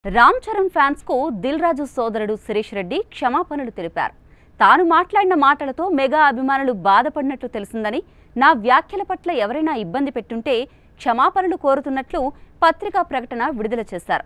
Ram Charan fans కు దిల్ రాజు సోదరుడు శిరీష్ రెడ్డి క్షమాపణలు తెలిపారు. తాను మాట్లాడిన మాటలతో మెగా అభిమానులు బాధపడినట్లు తెలిసిందని, నా వ్యాఖ్యల పట్ల ఎవరైనా ఇబ్బంది పెట్టుంటే క్షమాపణలు కోరుతున్నట్లు పత్రికా ప్రకటన విడుదల చేశారు.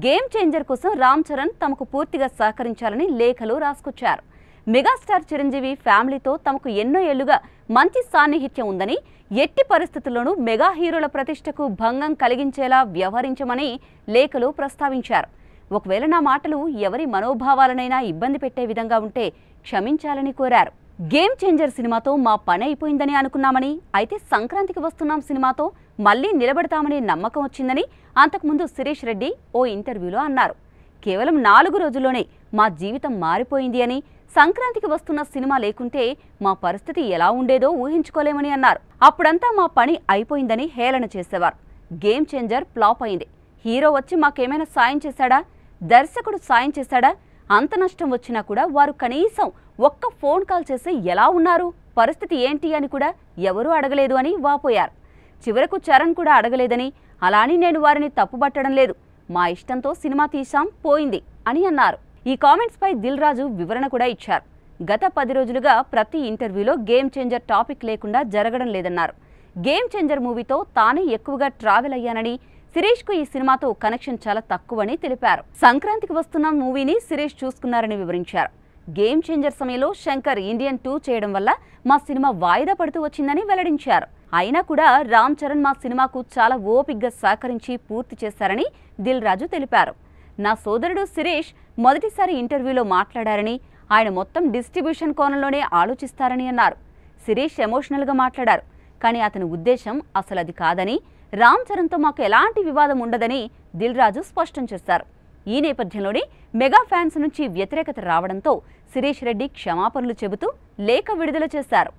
గేమ్ చేంజర్ కోసం రామ్ చరణ్ తమకు పూర్తిగా సహకరించాలని లేఖలు రాసుకొచ్చారు. మెగాస్టార్ చిరంజీవి ఫ్యామిలీతో తమకు ఎన్నో ఏళ్లుగా మంచి సాన్నిహిత్యం ఉందని, ఎట్టి పరిస్థితుల్లోనూ మెగా హీరోల ప్రతిష్టకు భంగం కలిగించేలా వ్యవహరించమని లేఖలు ప్రస్తావించారు. ఒకవేళ నా మాటలు ఎవరి మనోభావాలనైనా ఇబ్బంది పెట్టే విధంగా ఉంటే క్షమించాలని కోరారు. గేమ్ చేంజర్ సినిమాతో మా పని అయిపోయిందని అనుకున్నామని, అయితే సంక్రాంతికి వస్తున్నాం సినిమాతో మళ్లీ నిలబడతామనే నమ్మకం వచ్చిందని అంతకుముందు శిరీష్ రెడ్డి ఓ ఇంటర్వ్యూలో అన్నారు. కేవలం 4 రోజుల్లోనే మా జీవితం మారిపోయింది అని, సంక్రాంతికి వస్తున్న సినిమా లేకుంటే మా పరిస్థితి ఎలా ఉండేదో ఊహించుకోలేమని అన్నారు. అప్పుడంతా మా పని అయిపోయిందని హేళన చేసేవారు. గేమ్ చేంజర్ ఫ్లాప్ అయింది. హీరో వచ్చి మాకేమైనా సాయం చేశాడా? దర్శకుడు సాయం చేశాడా? అంత నష్టం వచ్చినా కూడా వారు కనీసం ఒక్క ఫోన్ కాల్ చేసి ఎలా ఉన్నారు, పరిస్థితి ఏంటి అని కూడా ఎవరూ అడగలేదు అని వాపోయారు. చివరకు చరణ్ కూడా అడగలేదని, అలాని నేను వారిని తప్పుపట్టడం లేదు, మా ఇష్టంతో సినిమా తీశాం పోయింది అని అన్నారు. ఈ కామెంట్స్ పై దిల్ రాజు వివరణ కూడా ఇచ్చారు. గత 10 రోజులుగా ప్రతి ఇంటర్వ్యూలో గేమ్ చేంజర్ టాపిక్ లేకుండా జరగడం లేదన్నారు. గేమ్ చేంజర్ మూవీతో తానే ఎక్కువగా ట్రావెల్ అయ్యానని, శిరీష్ కు ఈ సినిమాతో కనెక్షన్ చాలా తక్కువని తెలిపారు. సంక్రాంతికి వస్తున్న మూవీని శిరీష్ చూసుకున్నారని వివరించారు. గేమ్ చేంజర్ సమయంలో శంకర్ ఇండియన్ 2 చేయడం వల్ల మా సినిమా వాయిదా పడుతూ వచ్చిందని వెల్లడించారు. అయినా కూడా రామ్ చరణ్ మా సినిమాకు చాలా ఓపిగ్గా సహకరించి పూర్తి చేశారని దిల్ రాజు తెలిపారు. నా సోదరుడు శిరీష్ మొదటిసారి ఇంటర్వ్యూలో మాట్లాడారని, ఆయన మొత్తం డిస్ట్రిబ్యూషన్ కోణంలోనే ఆలోచిస్తారని అన్నారు. శిరీష్ ఎమోషనల్గా మాట్లాడారు, కానీ అతని ఉద్దేశం అసలు అది కాదని, రామ్ చరణ్తో మాకు ఎలాంటి వివాదం ఉండదని దిల్ రాజు స్పష్టం చేశారు. ఈ నేపథ్యంలోనే మెగా ఫ్యాన్స్ నుంచి వ్యతిరేకత రావడంతో శిరీష్ రెడ్డి క్షమాపణలు చెబుతూ లేఖ విడుదల చేశారు.